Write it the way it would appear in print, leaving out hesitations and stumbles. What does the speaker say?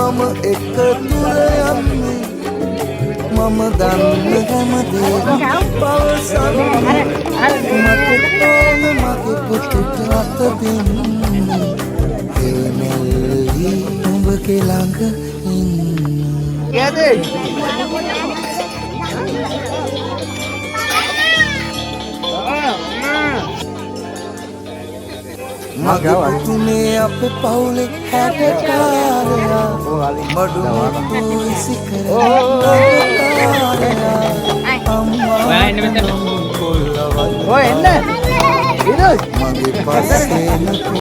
මම එක තුර යන්නේ මම දන්න හැමදේ පවසන්නේ මට ඕන මගේ පුතුට අත දෙන්නේ ඒ මෙල්ලි උඹගේ ළඟ ඉන්න මගේ පුතුනේ අපේ පවුලේ හැටකාරයා මඩු මුට්ටු ඉසිකරන අම්මා කොල්ලවල් ඔය එන්න මගේ පස්සේ